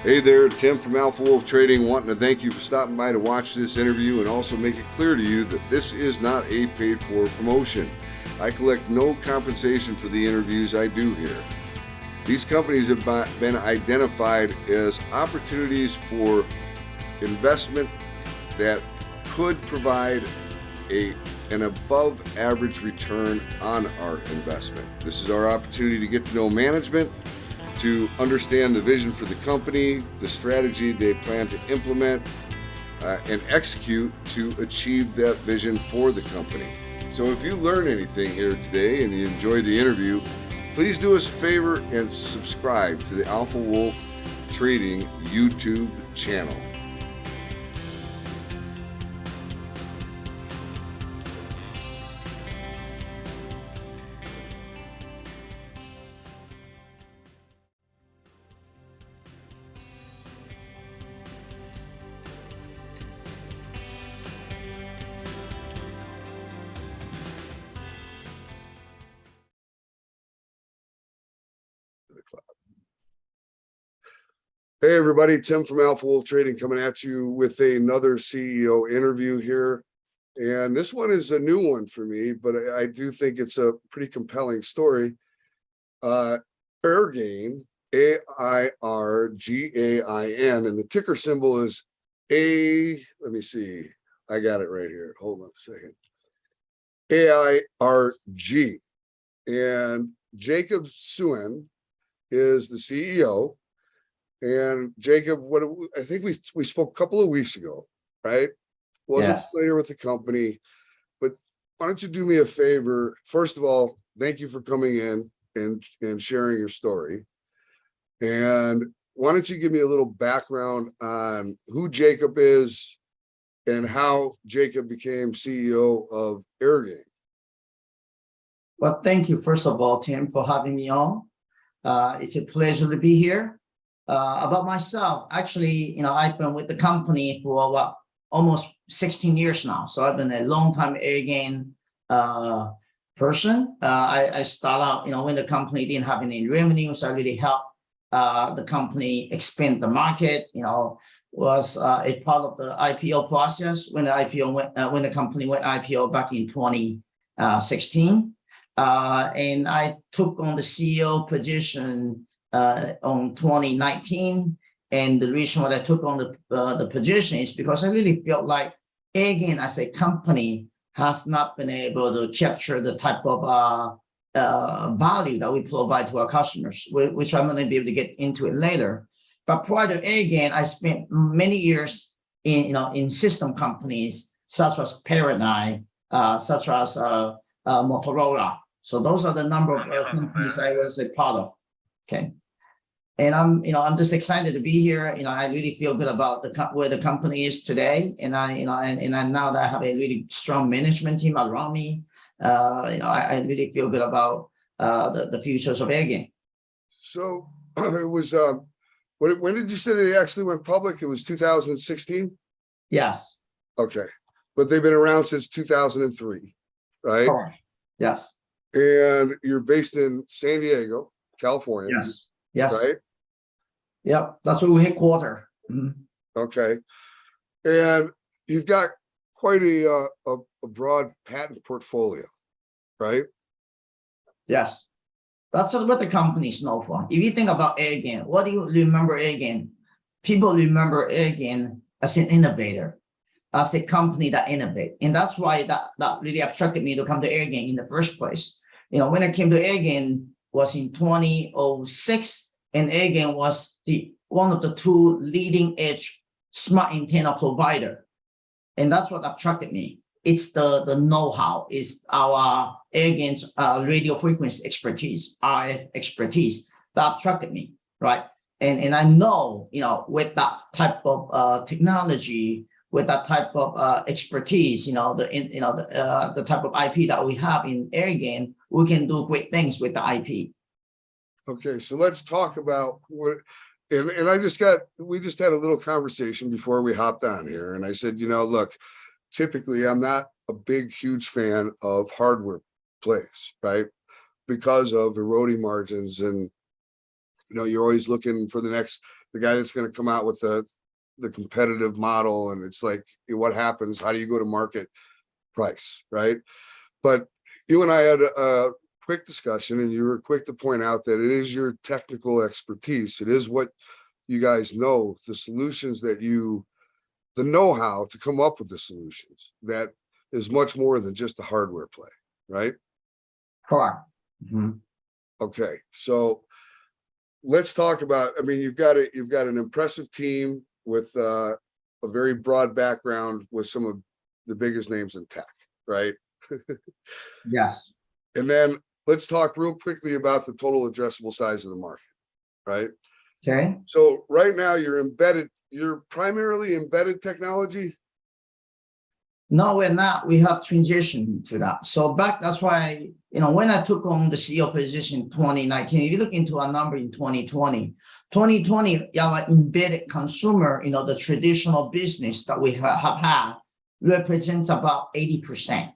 Hey there, Tim from Alpha Wolf Trading, wanting to thank you for stopping by to watch this interview and also make it clear to you that this is not a paid-for promotion. I collect no compensation for the interviews I do here. These companies have been identified as opportunities for investment that could provide an above average return on our investment. This is our opportunity to get to know management, to understand the vision for the company, the strategy they plan to implement, and execute to achieve that vision for the company. So if you learn anything here today and you enjoyed the interview, please do us a favor and subscribe to the Alpha Wolf Trading YouTube channel. Hey everybody, Tim from Alpha Wolf Trading coming at you with another CEO interview here. And this one is a new one for me, but I do think it's a pretty compelling story. Airgain, AIRGAIN, and the ticker symbol is let me see, I got it right here. Hold on a second. AIRG. And Jacob Suen is the CEO. And Jacob, I think we spoke a couple of weeks ago, right? Wasn't familiar with the company, but why don't you do me a favor? First of all, thank you for coming in and sharing your story. And why don't you give me a little background on who Jacob is and how Jacob became CEO of Airgain? Well, thank you, first of all, Tim, for having me on. It's a pleasure to be here. About myself, actually, I've been with the company for almost 16 years now. So I've been a long time Airgain person. I started out, when the company didn't have any revenue, so I really helped the company expand the market. Was a part of the IPO process when the company went IPO back in 2016. And I took on the CEO position on 2019, and the reason why I took on the position is because I really felt like Airgain as a company has not been able to capture the type of value that we provide to our customers, which I'm going to be able to get into it later. But prior to Airgain, I spent many years in system companies such as Paradigm, such as Motorola. So those are the number of companies I was a part of. Okay. And I'm just excited to be here. I really feel good about where the company is today. And I now that I have a really strong management team around me, I really feel good about the futures of Airgain. So it was, when did you say they actually went public? It was 2016? Yes. Okay. But they've been around since 2003, right? Correct. Yes. And you're based in San Diego, California. Yes. Yes. Right? Yep. That's where we headquarter. Mm-hmm. Okay. And you've got quite a broad patent portfolio, right? Yes. That's what the company is known for. If you think about Airgain, what do you remember Airgain? People remember Airgain as an innovator, as a company that innovates. And that's why that really attracted me to come to Airgain in the first place. When I came to Airgain was in 2006, and Airgain was one of the two leading edge smart antenna provider. And that's what attracted me. It's the know-how, it's our Airgain's radio frequency expertise, RF expertise that attracted me, right? And I know, with that type of technology, with that type of expertise, the type of IP that we have in Airgain, we can do great things with the IP. Okay, so let's talk about what, and we just had a little conversation before we hopped on here, and I said, look, typically I'm not a huge fan of hardware plays, right? Because of eroding margins, and you're always looking for the the guy that's going to come out with the competitive model, and it's like, what happens? How do you go to market price, right? But you and I had a quick discussion, and you were quick to point out that it is your technical expertise. It is what you guys know, the solutions that the know-how to come up with the solutions that is much more than just a hardware play, right? Correct. Okay, so let's talk about, I mean, you've got an impressive team with a very broad background with some of the biggest names in tech, right? Yes. And then let's talk real quickly about the total addressable size of the market, right? Okay. So right now you're primarily embedded technology. No, we're not. We have transitioned to that. So that's why, when I took on the CEO position in 2019, if you look into our number in 2020, our embedded consumer, the traditional business that we have had represents about 80%.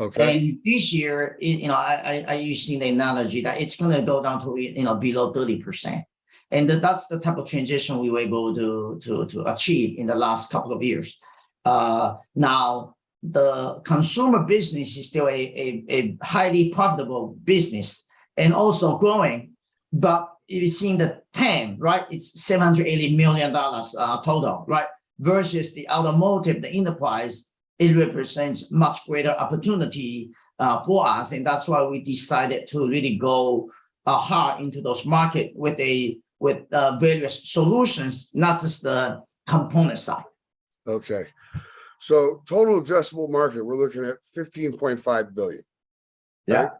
Okay. And this year, I using the analogy that it's going to go down to, below 30%. And that's the type of transition we were able to achieve in the last couple of years. Now, the consumer business is still a highly profitable business and also growing. But if you've seen the TAM, right, it's $780 million total, right? Versus the automotive, the enterprise, it represents much greater opportunity for us. And that's why we decided to really go hard into those markets with various solutions, not just the component side. Okay. So total addressable market, we're looking at 15.5 billion. Yeah. Right?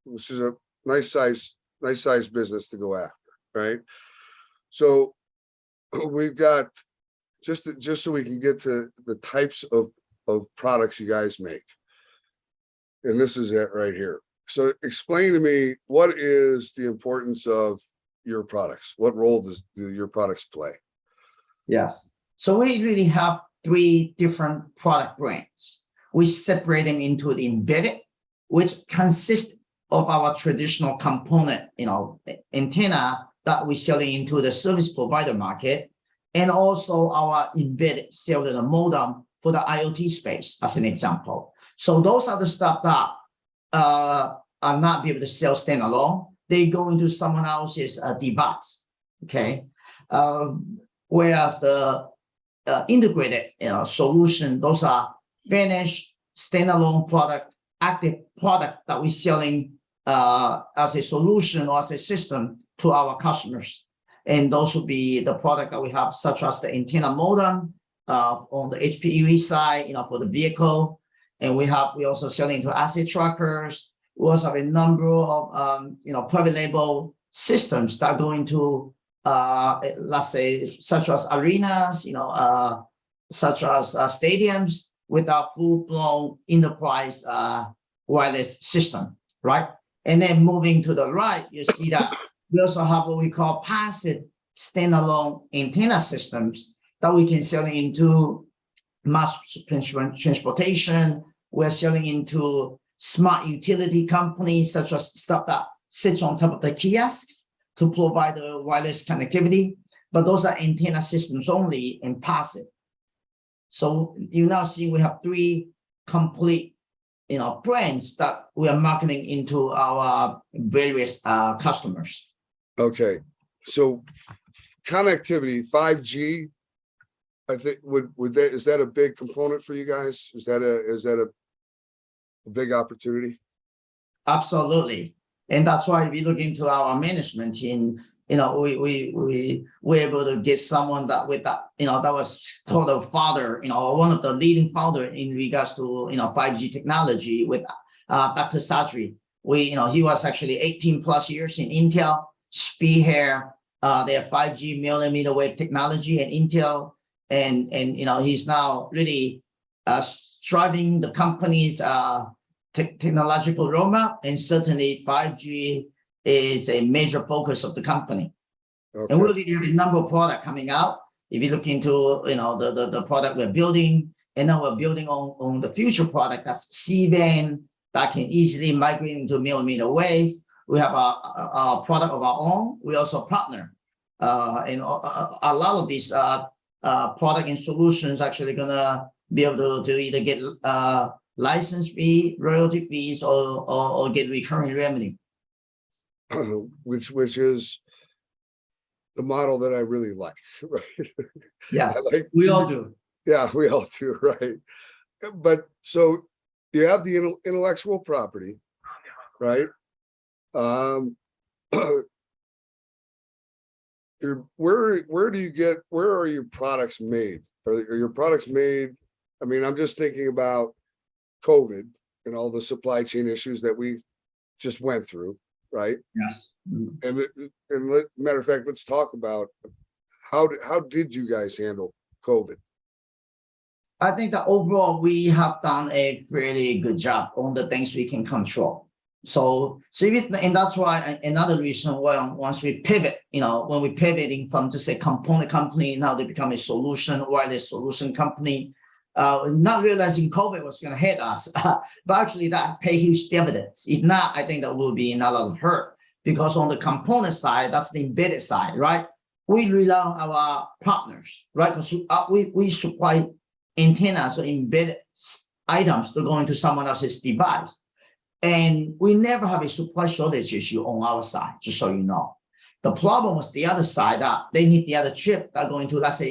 Which is a nice size business to go after, right? So we've got just so we can get to the types of products you guys make. And this is it right here. So explain to me, what is the importance of your products? What role do your products play? Yes. So we really have 3 different product brands. We separate them into the embedded, which consists of our traditional component, antenna that we're selling into the service provider market, and also our embedded cellular modem for the IoT space, as an example. So those are the stuff that are not be able to sell standalone. They go into someone else's device, okay? Whereas the integrated solution, those are finished standalone product, active product that we're selling as a solution or as a system to our customers. And those would be the product that we have, such as the antenna modem on the HPUE side, for the vehicle. And we also selling to asset trackers. We also have a number of private label systems that go into let's say, such as arenas, such as stadiums, with our full-blown enterprise wireless system, right? And then moving to the right, you see that we also have what we call passive standalone antenna systems that we can sell into mass transportation. We're selling into smart utility companies, such as stuff that sits on top of the kiosks to provide the wireless connectivity. But those are antenna systems only and passive. So you now see we have 3 complete brands that we are marketing into our various customers. Okay, so connectivity, 5G, I think is that a big component for you guys? Is that a big opportunity? Absolutely. And that's why we look into our management team. We were able to get someone that that was called a father, one of the leading founder in regards to 5G technology with Dr. Sadri. He was actually 18 plus years in Intel, spearhead their 5G millimeter wave technology at Intel, and he's now really driving the company's technological roadmap, and certainly 5G is a major focus of the company. Okay. And we'll have a number of products coming out. If you look into the product we're building, and now we're building on the future product that's C-band that can easily migrate into millimeter wave. We have a product of our own. We also partner And a lot of these product and solutions actually gonna be able to either get license fee, royalty fees, or get recurring revenue. which is the model that I really like, right? Yes, like, we all do. Yeah, we all do, right? But so you have the intellectual property, right? Where do you get, where are your products made? Are your products made? I mean, I'm just thinking about COVID and all the supply chain issues that we just went through, right? Yes. And matter of fact, let's talk about how did you guys handle COVID? I think that overall we have done a really good job on the things we can control. So and that's why another reason why once we pivot, when we pivoting from just a component company, now they become a wireless solution company, not realizing COVID was going to hit us, but actually that pay huge dividends. If not, I think that will be in a lot of hurt, because on the component side, that's the embedded side, right? We rely on our partners, right? Because we supply antennas or embedded items to go into someone else's device. And we never have a supply shortage issue on our side, just so you know. The problem was the other side, that they need the other chip that go into, let's say,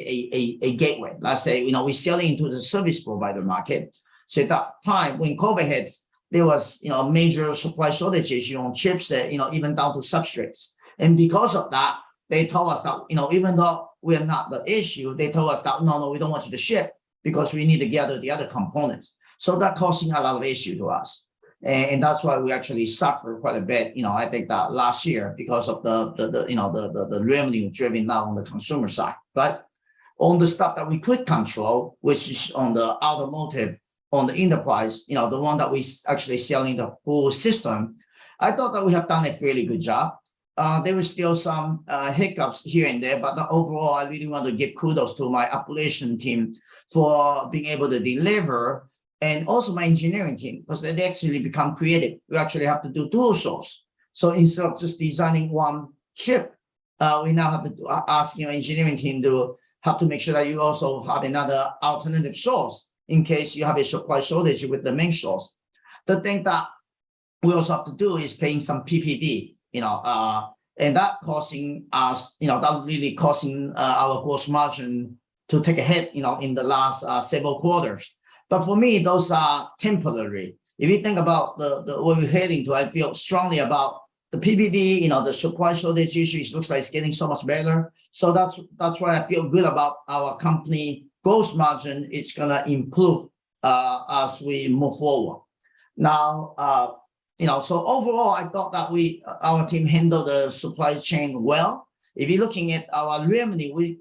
a gateway. Let's say, we're selling into the service provider market. So at that time, when COVID hits, there was, a major supply shortage issue on chips, even down to substrates. And because of that, they told us that, even though we're not the issue, they told us that, no, we don't want you to ship because we need to gather the other components. So that causing a lot of issue to us. And that's why we actually suffered quite a bit. I think that last year, because of the revenue driven now on the consumer side, right? On the stuff that we could control, which is on the automotive, on the enterprise, the one that we actually selling the full system, I thought that we have done a fairly good job. There were still some hiccups here and there, but overall, I really want to give kudos to my operation team for being able to deliver, and also my engineering team, because they actually become creative. We actually have to do dual source. So instead of just designing one chip, we now have to ask engineering team to have to make sure that you also have another alternative source in case you have a supply shortage with the main source. The thing that we also have to do is paying some PPV, and that causing us, that really causing our gross margin to take a hit, in the last several quarters. But for me, those are temporary. If you think about the what we're heading to, I feel strongly about the PPV, the supply shortage issue. It looks like it's getting so much better. So that's why I feel good about our company gross margin. It's gonna improve as we move forward. Now, so overall, I thought that our team handled the supply chain well. If you're looking at our revenue, we,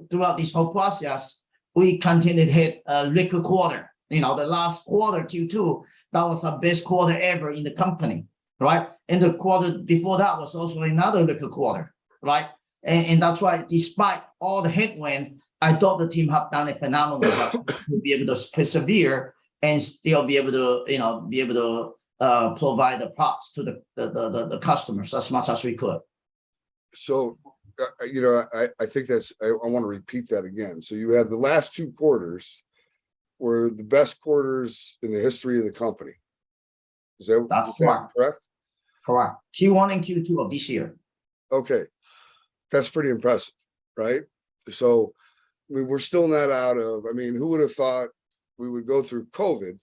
throughout this whole process, we continued to hit a record quarter. The last quarter, Q2, that was our best quarter ever in the company, right? And the quarter before that was also another record quarter, right? And that's why, despite all the headwind, I thought the team have done a phenomenal job to be able to persevere and still be able to provide the parts to the customers as much as we could. So, I think I want to repeat that again. So you had the last two quarters were the best quarters in the history of the company. That's correct? Correct. Q1 and Q2 of this year. Okay. That's pretty impressive, right? So, we're still not out of, who would have thought we would go through COVID,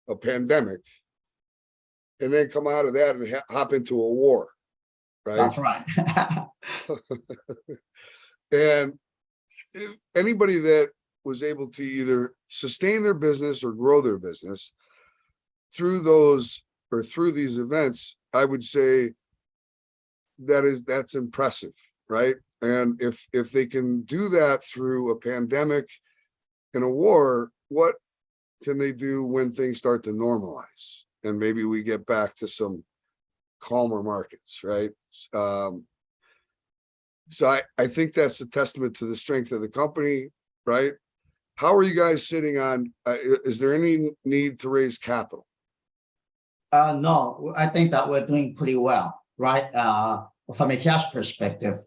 a pandemic, and then come out of that and hop into a war, right? That's right. And anybody that was able to either sustain their business or grow their business through these events, I would say that's impressive, right? And if they can do that through a pandemic and a war, what can they do when things start to normalize and maybe we get back to some calmer markets, right? So I think that's a testament to the strength of the company, right? How are you guys sitting on, is there any need to raise capital? No, I think that we're doing pretty well, right? from a cash perspective,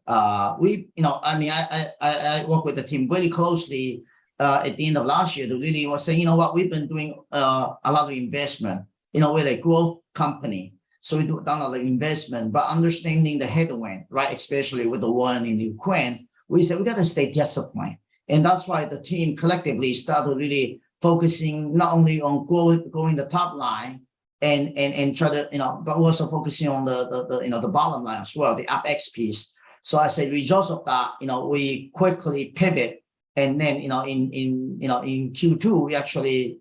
we, I mean, I work with the team very closely at the end of last year to really was saying, you know what, we've been doing a lot of investment, we're a growth company. So we've done a lot of investment, but understanding the headwind, right, especially with the war in Ukraine, we said we got to stay disciplined. And that's why the team collectively started really focusing not only on growing the top line and try to, but also focusing on the bottom line as well, the OpEx piece. So I said, results of that, we quickly pivot. And then, in Q2, we actually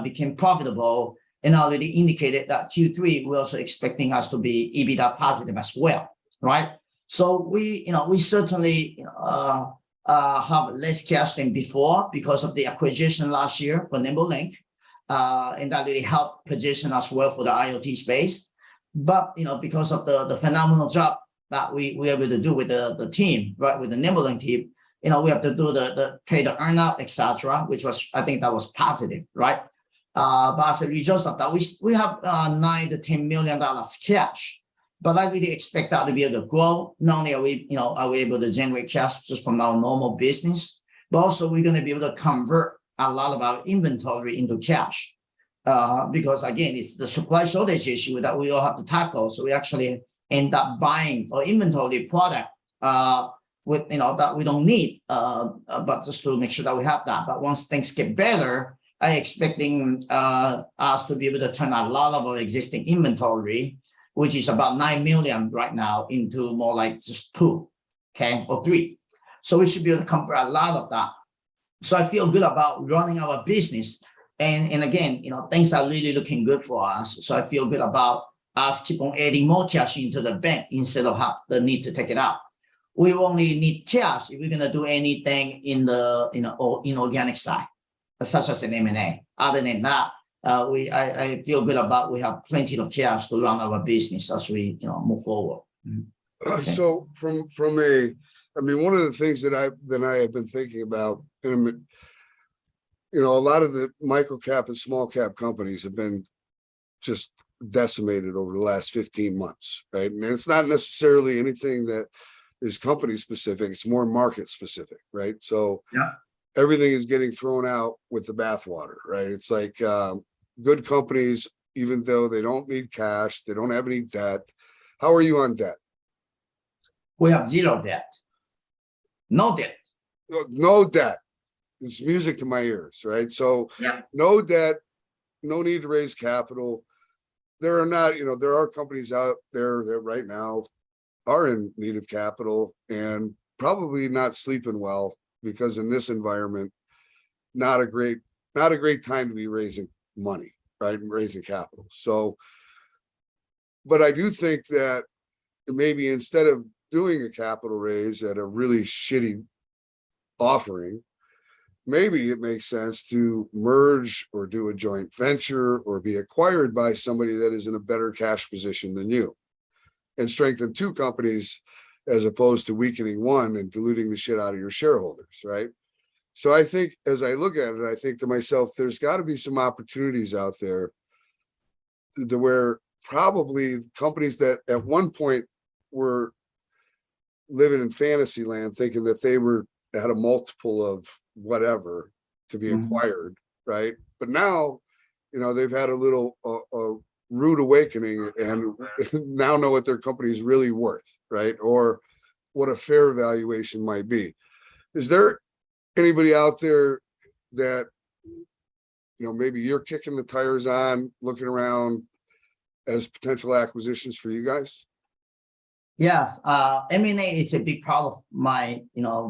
became profitable and already indicated that Q3, we're also expecting us to be EBITDA positive as well, right? So we certainly have less cash than before because of the acquisition last year for NimbeLink, and that really helped position us well for the IoT space. But because of the phenomenal job that we were able to do with the team, right, with the NimbeLink team, we have to do the pay the earnout, etc., which was, I think that was positive, right? But as a result of that, we have $9 to $10 million cash. But I really expect that to be able to grow. Not only are we able to generate cash just from our normal business, but also we're going to be able to convert a lot of our inventory into cash. Because again, it's the supply shortage issue that we all have to tackle. So we actually end up buying or inventory product with that we don't need, but just to make sure that we have that. But once things get better, I'm expecting us to be able to turn a lot of our existing inventory, which is about 9 million right now, into more like just 2, okay, or 3. So we should be able to convert a lot of that. So I feel good about running our business. And again, things are really looking good for us. So I feel good about us keep on adding more cash into the bank instead of have the need to take it out. We only need cash if we're going to do anything in the inorganic side, such as an M&A. Other than that, I feel good about we have plenty of cash to run our business as we move forward. Okay. So from one of the things that I have been thinking about, and a lot of the micro cap and small cap companies have been just decimated over the last 15 months, right? And it's not necessarily anything that is company specific, it's more market specific, right? So yeah, everything is getting thrown out with the bathwater, right? It's like good companies, even though they don't need cash, they don't have any debt. How are you on debt? We have 0 debt. No debt. No debt. It's music to my ears, right? So yeah, no debt, no need to raise capital. There are companies out there that right now are in need of capital and probably not sleeping well, because in this environment, not a great time to be raising money, right? And raising capital. So, but I do think that maybe instead of doing a capital raise at a really shitty offering, maybe it makes sense to merge or do a joint venture or be acquired by somebody that is in a better cash position than you, and strengthen 2 companies as opposed to weakening one and diluting the shit out of your shareholders, right? So I think as I look at it, I think to myself, there's got to be some opportunities out there where probably companies that at one point were living in fantasy land, thinking that they had a multiple of whatever to be acquired, right? But now, they've had a little rude awakening and now know what their company is really worth, right? Or what a fair valuation might be. Is there anybody out there that, maybe you're kicking the tires on, looking around as potential acquisitions for you guys? Yes, M&A is a big part of my,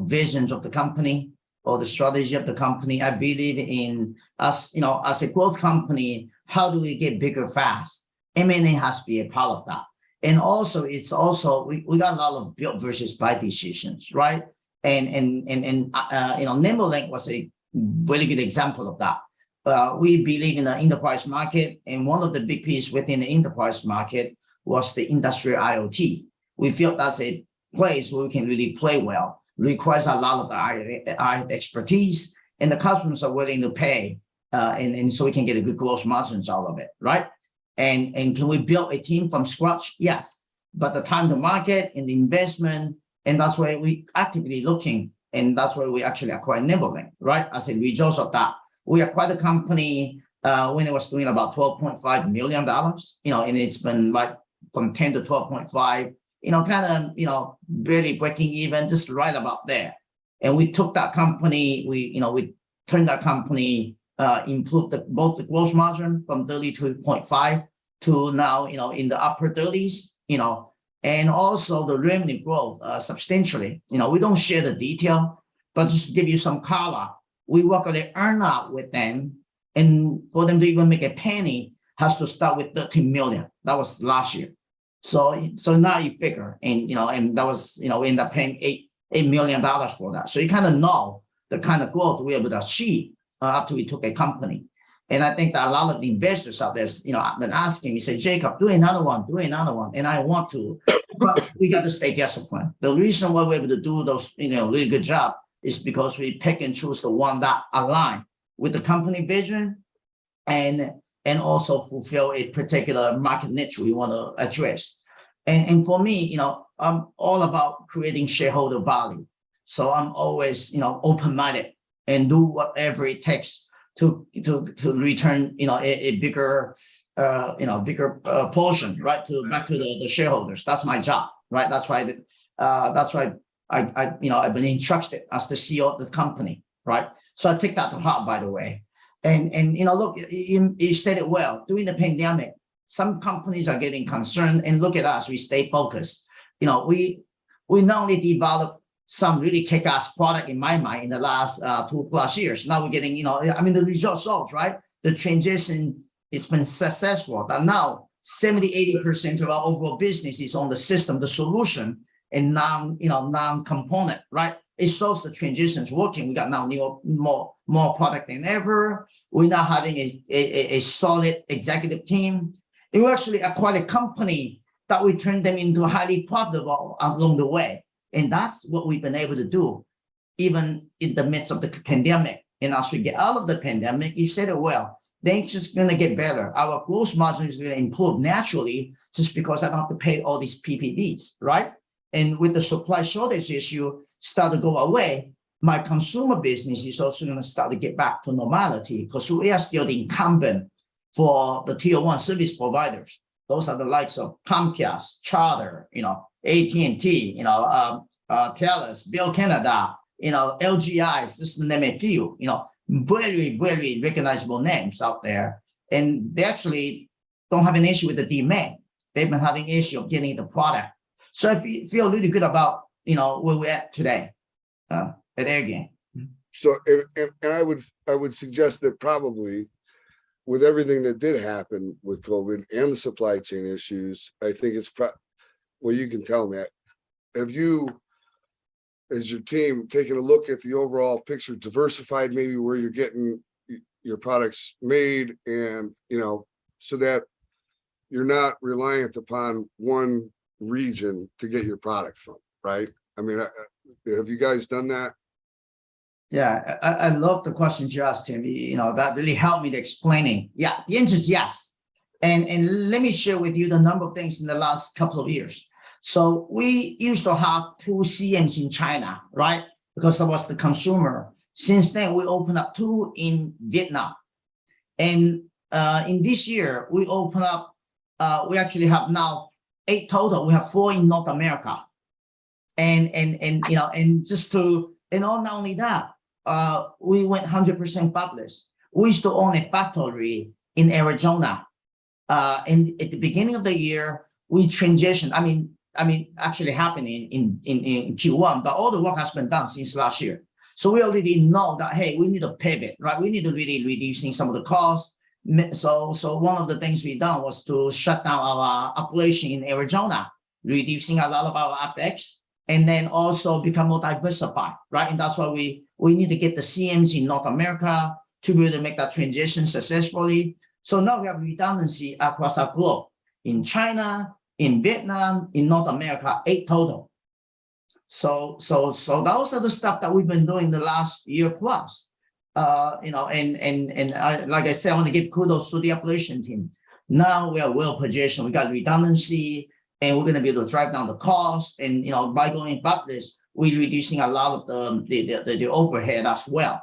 visions of the company or the strategy of the company. I believe in us, as a growth company, how do we get bigger fast? M&A has to be a part of that. And also, we got a lot of build versus buy decisions, right? And NimbeLink was a really good example of that. We believe in the enterprise market, and one of the big pieces within the enterprise market was the industrial IoT. We feel that's a place where we can really play well. Requires a lot of our expertise, and the customers are willing to pay, and so we can get a good gross margins out of it, right? And can we build a team from scratch? Yes. but the time to market and the investment, and that's why we actively looking, and that's why we actually acquired Nibbling, right? As a result of that, we acquired the company when it was doing about $12.5 million, and it's been like from 10 to 12.5, kind of, barely breaking even, just right about there. And we took that company, we turned that company, improved both the gross margin from 32.5 to now, in the upper 30s, and also the revenue growth substantially. We don't share the detail, but just to give you some color, we work on the earn out with them, and for them to even make a penny has to start with 13 million. That was last year. So now you figure, and and that was, we ended up paying $8 million for that. So you kind of know the kind of growth we were able to achieve after we took a company. And I think that a lot of the investors out there, have been asking me, say, Jacob, do another one. And I want to, but we got to stay disciplined. The reason why we're able to do those, really good job is because we pick and choose the one that align with the company vision and also fulfill a particular market niche we want to address. And for me, I'm all about creating shareholder value. So I'm always, open-minded and do whatever it takes to return, a bigger, bigger portion, right, back to the shareholders. That's my job, right? That's why I've been entrusted as the CEO of the company, right? So I take that to heart, by the way. And look, you said it well. During the pandemic, some companies are getting concerned, and look at us, we stay focused. We not only developed some really kick-ass product in my mind in the last 2+ years. Now we're getting, the result shows, right? The transition, it's been successful. But now 70-80% of our overall business is on the system, the solution, and non-component, right? It shows the transition is working. We got now more product than ever. We're now having a solid executive team. And we actually acquired a company that we turned them into highly profitable along the way. And that's what we've been able to do, even in the midst of the pandemic. And as we get out of the pandemic, you said it well, things just going to get better. Our gross margin is going to improve naturally just because I don't have to pay all these PPVs, right? And with the supply shortage issue start to go away, my consumer business is also going to start to get back to normality because we are still the incumbent for the tier 1 service providers. Those are the likes of Comcast, Charter, AT&T, TELUS, Bell Canada, LGIs, just to name a few, very, very recognizable names out there. And they actually don't have an issue with the demand. They've been having issue of getting the product. So I feel really good about, where we're at today at Airgain. So, and I would suggest that probably with everything that did happen with COVID and the supply chain issues, I think it's well, you can tell me, have you, as your team, taken a look at the overall picture, diversified maybe where you're getting your products made, and so that you're not reliant upon one region to get your product from, right? I mean, have you guys done that? Yeah, I love the questions you asked him. That really helped me to explaining. Yeah, the answer is yes. And let me share with you the number of things in the last couple of years. So we used to have 2 CMs in China, right? Because that was the consumer. Since then, we opened up 2 in Vietnam. And in this year, we opened up, we actually have now 8 total. We have 4 in North America. And just to, not only that, we went 100% fabless. We used to own a factory in Arizona. And at the beginning of the year, we transitioned. I mean, actually happening in Q1, but all the work has been done since last year. So we already know that, hey, we need to pivot, right? We need to really reducing some of the costs. So one of the things we done was to shut down our operation in Arizona, reducing a lot of our OpEx, and then also become more diversified, right? And that's why we need to get the CMs in North America to be able to make that transition successfully. So now we have redundancy across our globe in China, in Vietnam, in North America, 8 total. So those are the stuff that we've been doing the last year plus. And like I said, I want to give kudos to the operation team. Now we are well positioned. We got redundancy, and we're going to be able to drive down the cost. And by going public, we're reducing a lot of the overhead as well.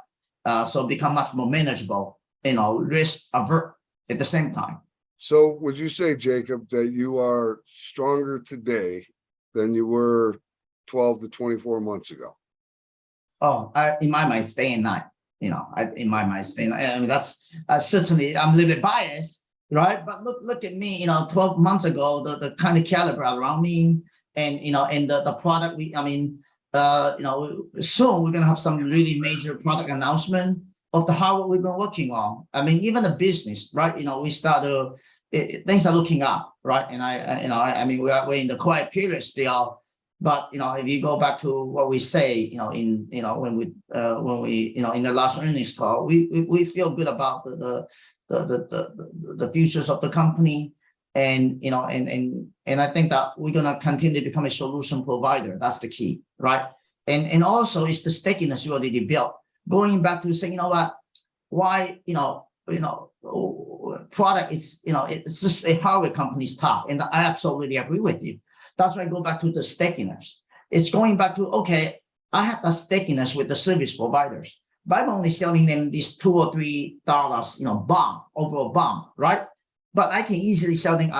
So become much more manageable, risk avert at the same time. So would you say, Jacob, that you are stronger today than you were 12 to 24 months ago? Oh, in my mind, stay in line. In my mind, stay in line. I mean, that's certainly, I'm a little bit biased, right? But look at me, 12 months ago, the kind of caliber around me, and and the product soon we're gonna have some really major product announcement of the hardware we've been working on. I mean, even the business, right? We start to things are looking up, right? And we're in the quiet period still. But if you go back to what we say, when we in the last earnings call, we feel good about the futures of the company, and I think that we're gonna continue to become a solution provider. That's the key, right? And also it's the stickiness you already built. Going back to saying, why product is it's just a hardware company's top, and I absolutely agree with you. That's why I go back to the stickiness. It's going back to, okay, I have that stickiness with the service providers, but I'm only selling them these $2 or $3, BOM, overall BOM, right? But I can easily sell them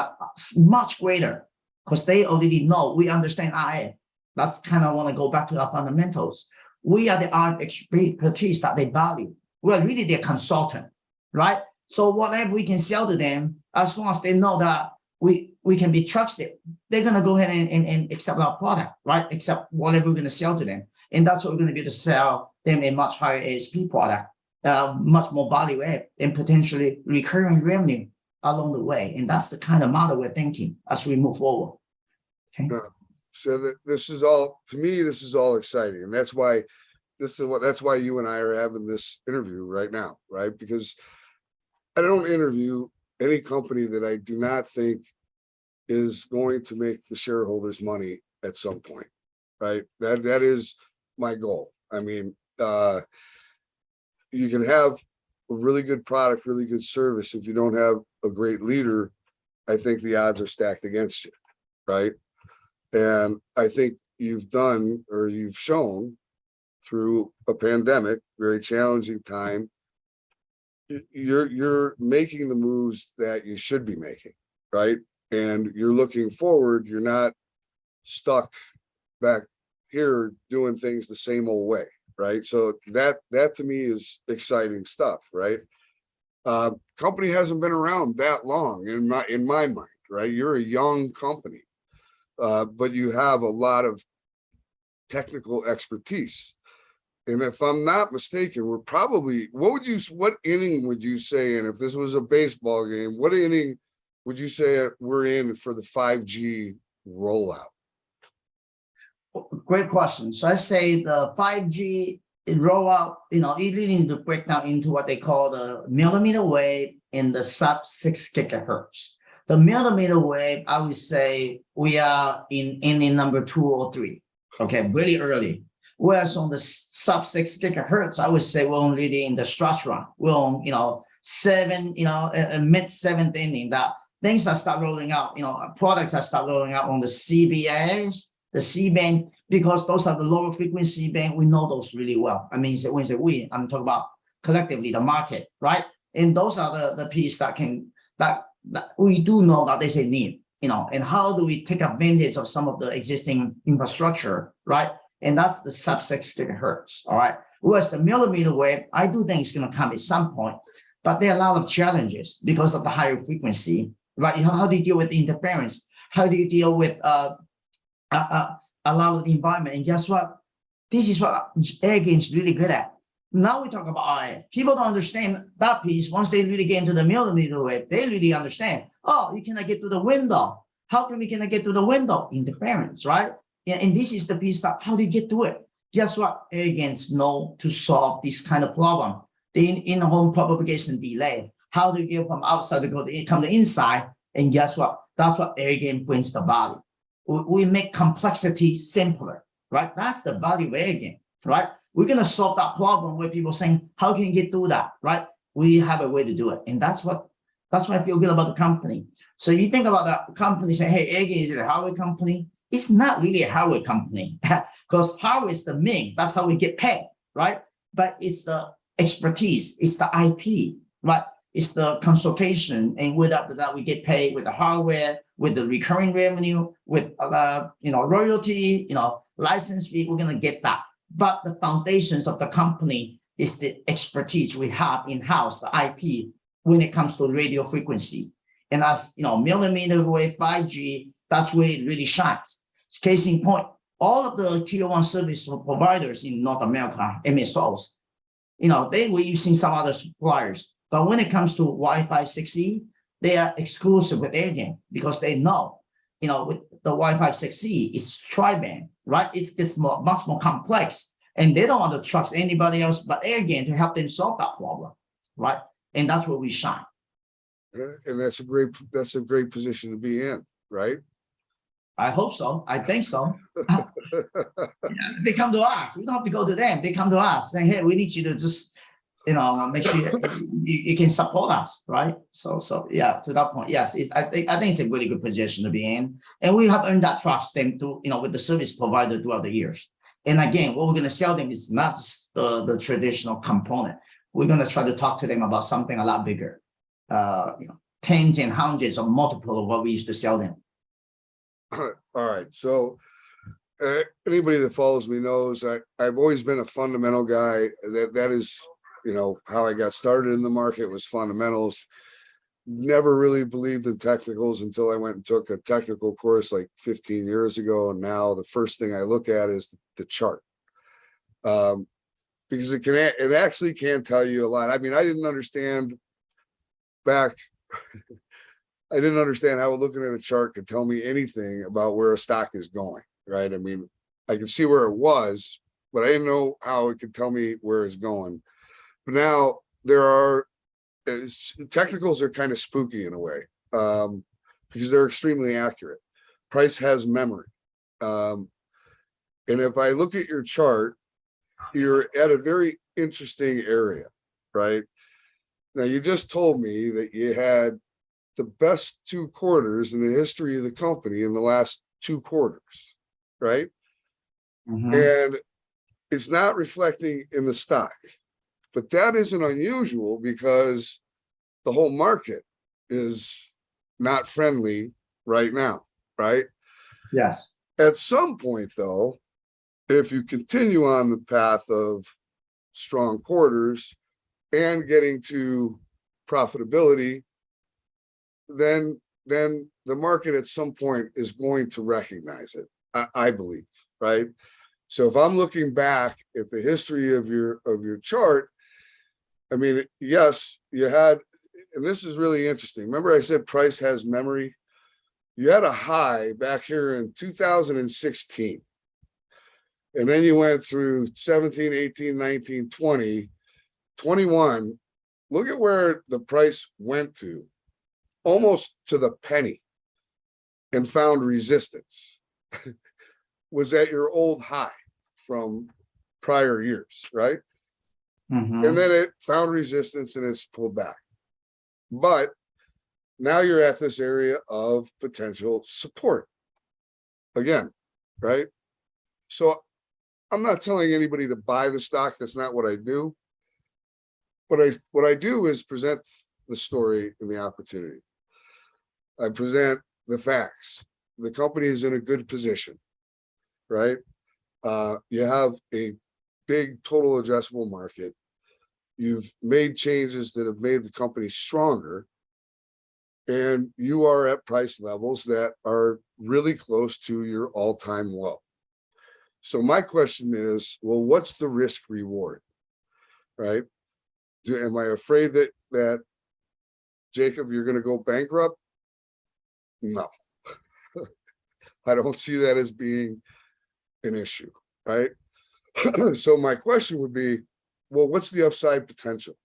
much greater because they already know, we understand RF. That's kind of want to go back to our fundamentals. We are the RF expertise that they value. We are really their consultant, right? So whatever we can sell to them, as long as they know that we can be trusted, they're going to go ahead and accept our product, right? Accept whatever we're going to sell to them. And that's what we're going to be able to sell them a much higher ASP product, much more value add, and potentially recurring revenue along the way. And that's the kind of model we're thinking as we move forward. Okay. So this is all, to me, this is all exciting. And that's why you and I are having this interview right now, right? Because I don't interview any company that I do not think is going to make the shareholders money at some point, right? That is my goal. I mean, you can have a really good product, really good service. If you don't have a great leader, I think the odds are stacked against you, right? And I think you've shown through a pandemic, very challenging time, you're making the moves that you should be making, right? And you're looking forward. You're not stuck back here doing things the same old way, right? So that to me is exciting stuff, right? Company hasn't been around that long in my mind, right? You're a young company, but you have a lot of technical expertise. And if I'm not mistaken, we're probably, what inning would you say, and if this was a baseball game, what inning would you say we're in for the 5G rollout? Great question. So I say the 5G rollout, you really need to break down into what they call the millimeter wave and the sub-6 gigahertz. The millimeter wave, I would say we are in inning number 2 or 3, okay, really early. Whereas on the sub-6 gigahertz, I would say we're only in the stretch run. We're on, mid-7th inning. That things that start rolling out, products that start rolling out on the CBAs, the C-band, because those are the lower frequency band. We know those really well. I mean, when I say we, I'm talking about collectively the market, right? And those are the piece that we do know that there's a need, and how do we take advantage of some of the existing infrastructure, right? And that's the sub-6 gigahertz, all right? Whereas the millimeter wave, I do think it's going to come at some point, but there are a lot of challenges because of the higher frequency, right? How do you deal with the interference? How do you deal with a lot of the environment? And guess what? This is what Airgain is really good at. Now we talk about RF. People don't understand that piece. Once they really get into the millimeter wave, they really understand. Oh, you cannot get to the window. How come we cannot get to the window? Interference, right? And this is the piece that, how do you get to it? Guess what? Airgains know to solve this kind of problem. The in-home propagation delay. How do you get from outside to come to inside? And guess what? That's what Airgain brings the value. We make complexity simpler, right? That's the value of Airgain, right? We're going to solve that problem where people saying, how can you get through that, right? We have a way to do it. And that's what That's why I feel good about the company. So you think about the company saying, hey, Airgain is it a hardware company? It's not really a hardware company because hardware is the main. That's how we get paid, right? But it's the expertise, it's the IP, right? It's the consultation, and with that we get paid with the hardware, with the recurring revenue, with royalty, license fee. We're gonna get that. But the foundations of the company is the expertise we have in-house, the IP, when it comes to radio frequency. And as millimeter wave 5G, that's where it really shines. Case in point, all of the tier one service providers in North America, MSOs, they were using some other suppliers. But when it comes to Wi-Fi 6E, they are exclusive with Airgain because they know, with the Wi-Fi 6E, it's tri-band, right? It's much more complex. And they don't want to trust anybody else but Airgain to help them solve that problem, right? And that's where we shine. And that's a great position to be in, right? I hope so. I think so. Yeah, they come to us. We don't have to go to them. They come to us saying, hey, we need you to just, make sure you can support us, right? So yeah, to that point, yes, I think it's a really good position to be in. And we have earned that trust them through, with the service provider throughout the years. And again, what we're going to sell them is not just the traditional component. We're going to try to talk to them about something a lot bigger, tens and hundreds of multiple of what we used to sell them. All right. So anybody that follows me knows I've always been a fundamental guy. That is, how I got started in the market was fundamentals. Never really believed in technicals until I went and took a technical course like 15 years ago. And now the first thing I look at is the chart. Because it actually can tell you a lot. I mean, I didn't understand how looking at a chart could tell me anything about where a stock is going, right? I mean, I could see where it was, but I didn't know how it could tell me where it's going. But now technicals are kind of spooky in a way, because they're extremely accurate. Price has memory. And if I look at your chart, you're at a very interesting area, right? Now, you just told me that you had the best 2 quarters in the history of the company in the last 2 quarters, right? Mm-hmm. And it's not reflecting in the stock, but that isn't unusual because the whole market is not friendly right now, right? Yes. At some point, though, if you continue on the path of strong quarters and getting to profitability, then the market at some point is going to recognize it, I believe, right? So if I'm looking back at the history of your chart, I mean, yes, you had, and this is really interesting. Remember I said price has memory? You had a high back here in 2016. And then you went through 17, 18, 19, 20, 21. Look at where the price went to, almost to the penny, and found resistance. Was at your old high from prior years, right? Mm-hmm. And then it found resistance and it's pulled back. But now you're at this area of potential support again, right? So I'm not telling anybody to buy the stock. That's not what I do. What I do is present the story and the opportunity. I present the facts. The company is in a good position, right? You have a big total addressable market. You've made changes that have made the company stronger, and you are at price levels that are really close to your all-time low. So my question is, well, what's the risk reward, right? Am I afraid that Jacob, you're going to go bankrupt? No, I don't see that as being an issue, right? So my question would be, well, what's the upside potential?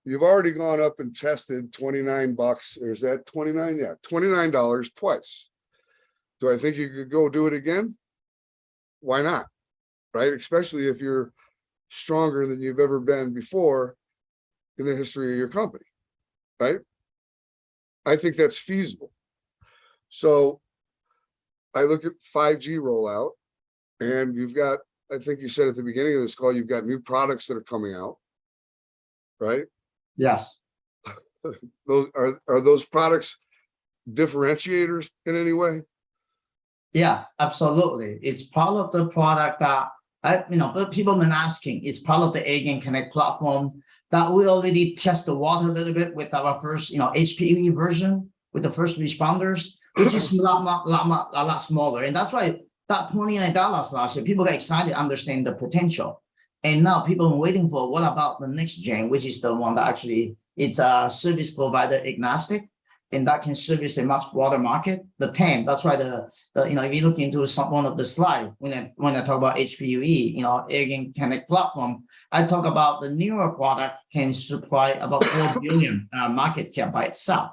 You've already gone up and tested 29 bucks. Or is that 29? Yeah, $29 twice. Do I think you could go do it again? Why not? Right? Especially if you're stronger than you've ever been before in the history of your company, right? I think that's feasible. So I look at 5G rollout, and you've got, I think you said at the beginning of this call, you've got new products that are coming out, right? Yes. Those are those products differentiators in any way? Yes, absolutely. It's part of the product that but people have been asking. It's part of the Airgain Connect platform that we already test the water a little bit with our first, HPE version with the first responders, which is a lot smaller. And that's why that $29 last year, people got excited, understand the potential. And now people are waiting for what about the next gen, which is the one that actually it's a service provider agnostic, and that can service a much broader market. The 10, that's why if you look into one of the slides, when I talk about HPUE, Airgain Connect platform, I talk about the newer product can supply about 4 billion market cap by itself.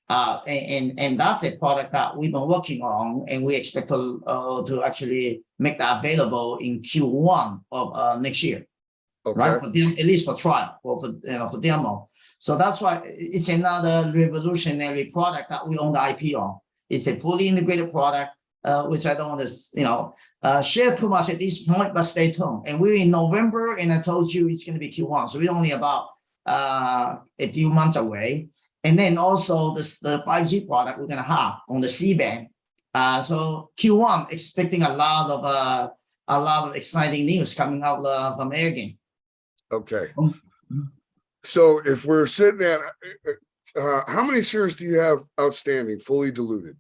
And that's a product that we've been working on, and we expect to actually make that available in Q1 of next year, Okay. right? At least for trial or for demo. So that's why it's another revolutionary product that we own the IP on. It's a fully integrated product, which I don't want to share too much at this point, but stay tuned. And we're in November, and I told you it's going to be Q1, so we're only about a few months away. And then also the 5G product we're going to have on the C-band. So Q1 expecting a lot of exciting news coming out from Airgain. Okay. So if we're sitting at, how many shares do you have outstanding, fully diluted?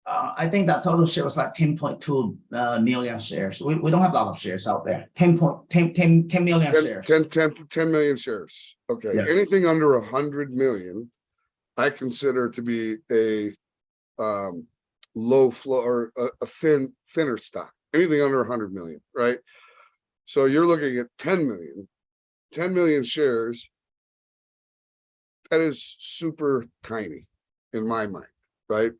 I think that total share was like 10.2 million shares. We don't have a lot of shares out there. 10 million shares. 10 million shares. Okay. Yeah. Anything under 100 million, I consider to be a low flow or a thinner stock. Anything under 100 million, right? So you're looking at 10 million shares. That is super tiny in my mind, right?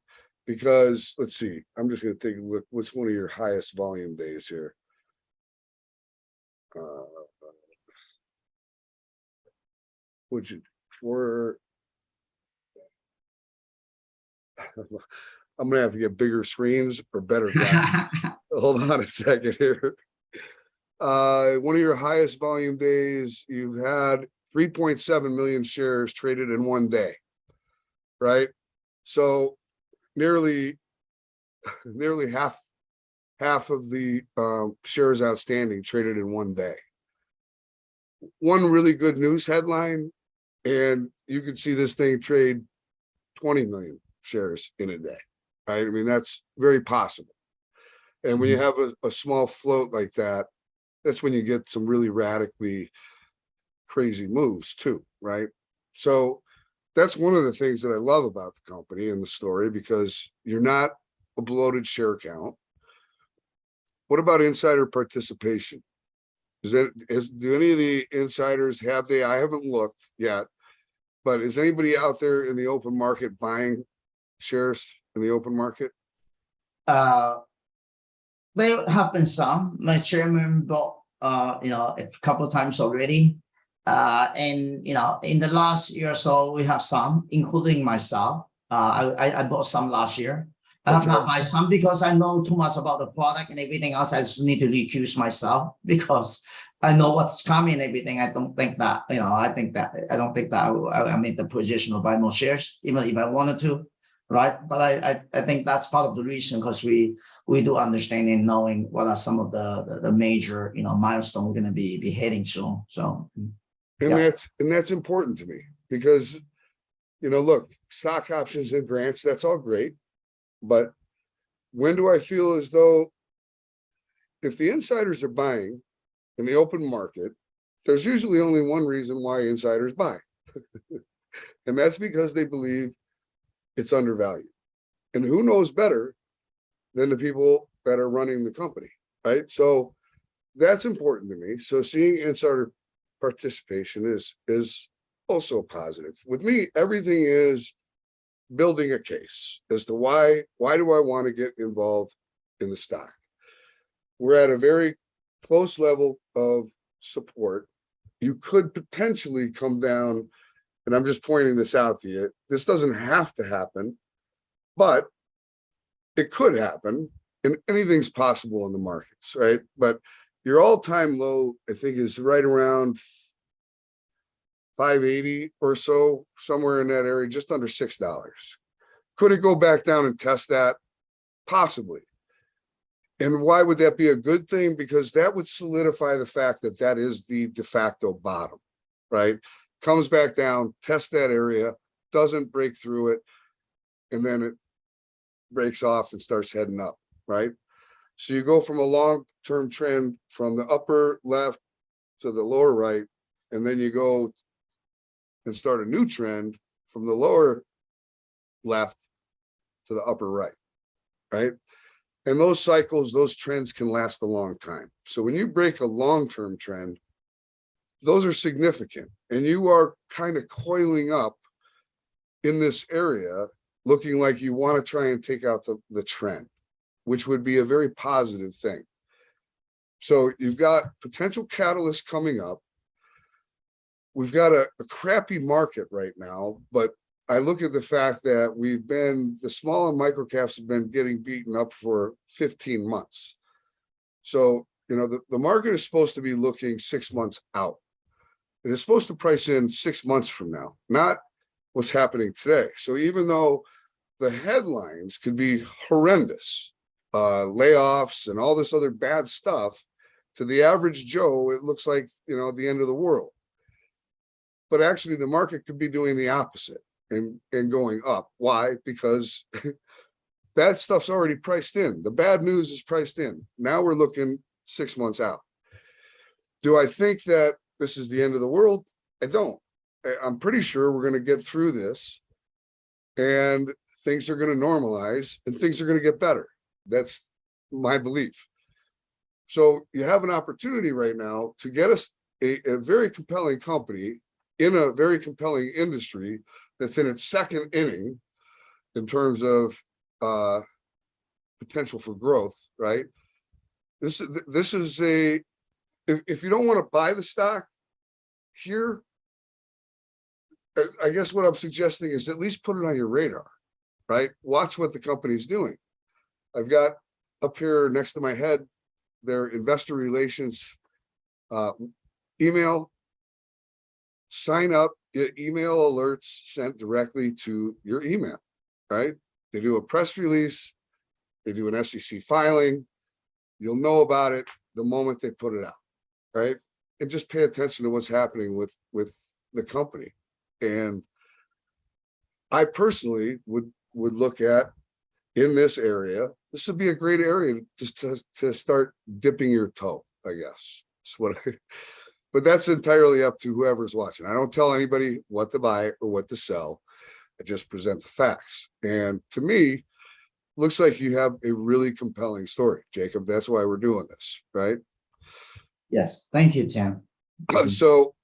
Because let's see, I'm just going to take a look. What's one of your highest volume days here? Would you for? I'm gonna have to get bigger screens or better graphics. Hold on a second here. One of your highest volume days, you've had 3.7 million shares traded in one day, right? So nearly half of the shares outstanding traded in one day. One really good news headline, and you can see this thing trade 20 million shares in a day, right? I mean, that's very possible. And when you have a small float like that, that's when you get some really radically crazy moves too, right? So that's one of the things that I love about the company and the story, because you're not a bloated share count. What about insider participation? Do any of the insiders I haven't looked yet, but is anybody out there in the open market buying shares in the open market? There have been some. My chairman bought a couple of times already. And in the last year or so, we have some, including myself. I bought some last year. I have not bought some because I know too much about the product and everything else. I just need to recuse myself because I know what's coming and everything. I don't think that I'm in the position to buy more shares, even if I wanted to, right? But I think that's part of the reason, because we do understand and knowing what are some of the major milestones we're going to be heading soon. So. And that's important to me because, look, stock options and grants, that's all great. But when do I feel as though if the insiders are buying in the open market, there's usually only one reason why insiders buy. And that's because they believe it's undervalued. And who knows better than the people that are running the company, right? So that's important to me. So seeing insider participation is also positive. With me, everything is building a case as to why do I want to get involved in the stock. We're at a very close level of support. You could potentially come down and I'm just pointing this out to you, this doesn't have to happen, but it could happen, and anything's possible in the markets, right? But your all-time low, I think, is right around 580 or so, somewhere in that area, just under $6. Could it go back down and test that? Possibly. And why would that be a good thing? Because that would solidify the fact that that is the de facto bottom, right? Comes back down, tests that area, doesn't break through it, and then it breaks off and starts heading up, right? So you go from a long-term trend from the upper left to the lower right, and then you go and start a new trend from the lower left to the upper right, right? And those cycles, those trends can last a long time. So when you break a long-term trend, those are significant, and you are kind of coiling up in this area, looking like you want to try and take out the trend, which would be a very positive thing. So you've got potential catalysts coming up. We've got a crappy market right now, but I look at the fact that the small and micro caps have been getting beaten up for 15 months. So, the market is supposed to be looking 6 months out. It is supposed to price in 6 months from now, not what's happening today. So even though the headlines could be horrendous, layoffs and all this other bad stuff, to the average Joe, it looks like, the end of the world. But actually the market could be doing the opposite and going up. Why? Because that stuff's already priced in. The bad news is priced in. Now we're looking 6 months out. Do I think that this is the end of the world? I don't. I'm pretty sure we're going to get through this and things are going to normalize and things are going to get better. That's my belief. So you have an opportunity right now to get us a very compelling company in a very compelling industry that's in its second inning in terms of potential for growth, right? This is if you don't want to buy the stock here, I guess what I'm suggesting is at least put it on your radar, right? Watch what the company's doing. I've got up here next to my head their investor relations email. Sign up, get email alerts sent directly to your email, right? They do a press release, they do an SEC filing. You'll know about it the moment they put it out, right? And just pay attention to what's happening with the company. And I personally would look at, in this area, this would be a great area just to start dipping your toe, I guess. That's what but that's entirely up to whoever's watching. I don't tell anybody what to buy or what to sell. I just present the facts. And to me, looks like you have a really compelling story, Jacob. That's why we're doing this, right? Yes, thank you, Tim. So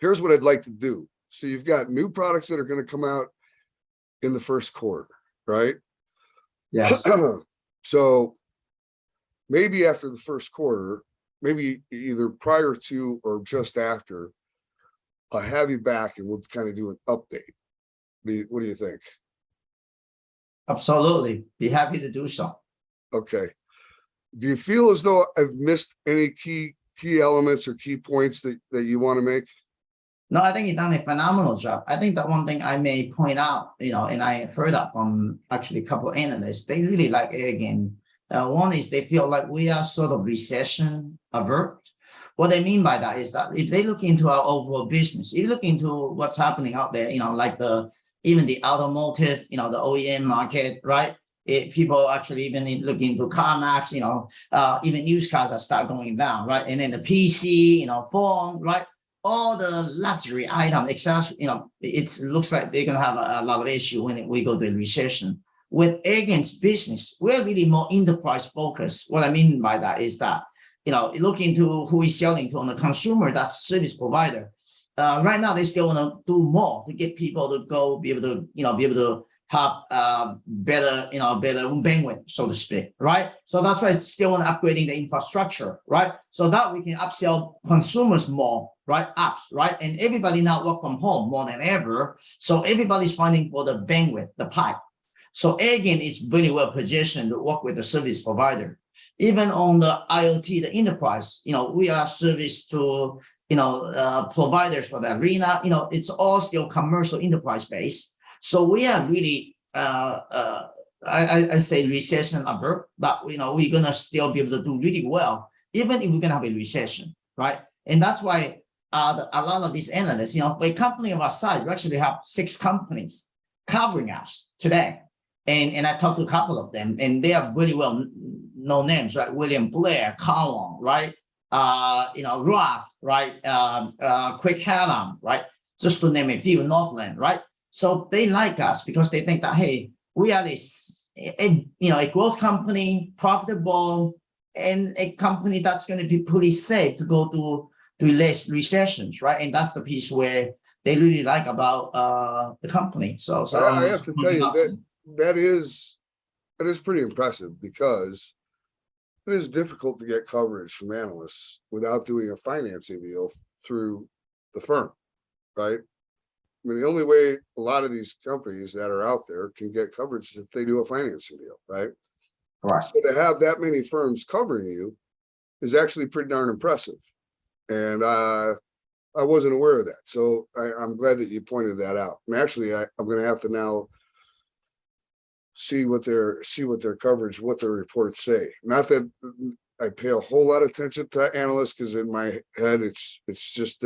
here's what I'd like to do. So you've got new products that are going to come out in the first quarter, right? Yes. So maybe after the first quarter, maybe either prior to or just after, I'll have you back and we'll kind of do an update. What do you think? Absolutely. Be happy to do so. Okay. Do you feel as though I've missed any key elements or key points that you want to make? No, I think you've done a phenomenal job. I think that one thing I may point out, and I heard that from actually a couple of analysts, they really like Airgain. One is they feel like we are sort of recession avert. What I mean by that is that if they look into our overall business, if you look into what's happening out there, like even the automotive, the OEM market, right? People actually even look into CarMax, even used cars that start going down, right? And then the PC, phone, right? All the luxury item, etc. It looks like they're gonna have a lot of issue when we go to a recession. With Airgain's business, we're really more enterprise focused. What I mean by that is that, look into who is selling to on the consumer, that's service provider. Right now, they still want to do more to get people to go be able to have better, better bandwidth, so to speak, right? So that's why it's still on upgrading the infrastructure, right? So that we can upsell consumers more, right? Apps, right? And everybody now work from home more than ever. So everybody's finding for the bandwidth, the pipe. So Airgain is really well positioned to work with the service provider. Even on the IoT, the enterprise, we are service to, providers for the arena, it's all still commercial enterprise based. So we are really, I say recession avert, but we're gonna still be able to do really well, even if we're gonna have a recession, right? And that's why a lot of these analysts, for a company of our size, we actually have 6 companies covering us today. And I talked to a couple of them, and they are really well known names, right? William Blair, Colin, right? Roth, right? Quick Hallam, right? Just to name a few, Northland, right? So they like us because they think that, hey, we are a growth company, profitable, and a company that's going to be pretty safe to go to less recessions, right? And that's the piece where they really like about the company. So I have to tell you that is pretty impressive, because it is difficult to get coverage from analysts without doing a financing deal through the firm, right? I mean, the only way a lot of these companies that are out there can get coverage is if they do a financing deal, right? Right. So to have that many firms covering you is actually pretty darn impressive. And I wasn't aware of that. So I'm glad that you pointed that out. And actually, I'm going to have to now see what their coverage, what their reports say. Not that I pay a whole lot of attention to analysts, because in my head, it's just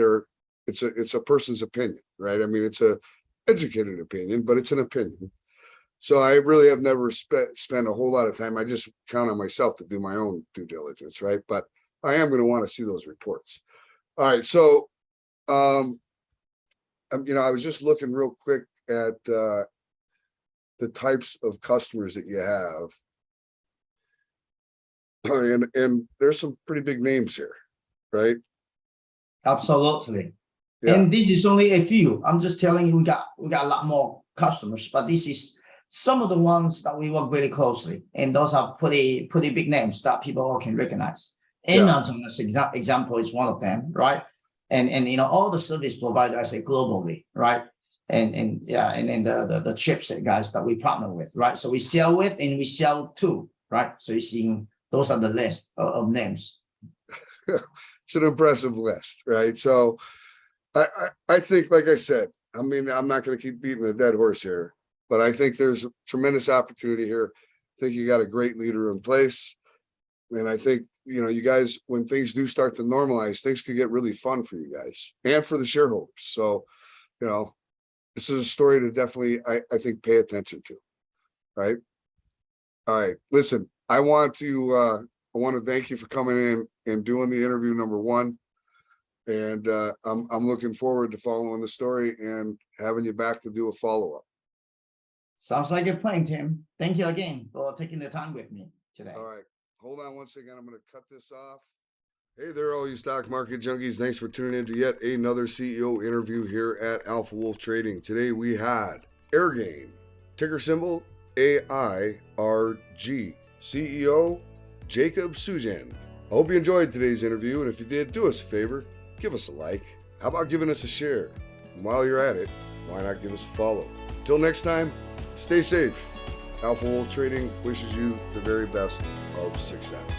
it's a person's opinion, right? I mean, it's a educated opinion, but it's an opinion. So I really have never spent a whole lot of time. I just count on myself to do my own due diligence, right? But I am going to want to see those reports. All right. So, I was just looking real quick at the types of customers that you have. And there's some pretty big names here, right? Absolutely. Yeah. And this is only a few. I'm just telling you, we got a lot more customers, but this is some of the ones that we work really closely, and those are pretty big names that people all can recognize. Amazon, as example, is one of them, right? And all the service providers, I say globally, right? And then the chipset guys that we partner with, right? So we sell with and we sell to, right? So you're seeing those are the list of names. It's an impressive list, right? So I think, like I said, I mean, I'm not going to keep beating a dead horse here, but I think there's a tremendous opportunity here. I think you got a great leader in place. And I think, you guys, when things do start to normalize, things could get really fun for you guys and for the shareholders. So, this is a story to definitely, I think, pay attention to, right? All right, listen, I want to thank you for coming in and doing the interview number 1. And I'm looking forward to following the story and having you back to do a follow-up. Sounds like a plan, Tim. Thank you again for taking the time with me today. All right, hold on one second. I'm going to cut this off. Hey there, all you stock market junkies. Thanks for tuning in to yet another CEO interview here at Alpha Wolf Trading. Today we had Airgain, ticker symbol AIRG, CEO Jacob Suen. I hope you enjoyed today's interview, and if you did, do us a favor, give us a like. How about giving us a share? And while you're at it, why not give us a follow? Until next time, stay safe. Alpha Wolf Trading wishes you the very best of success.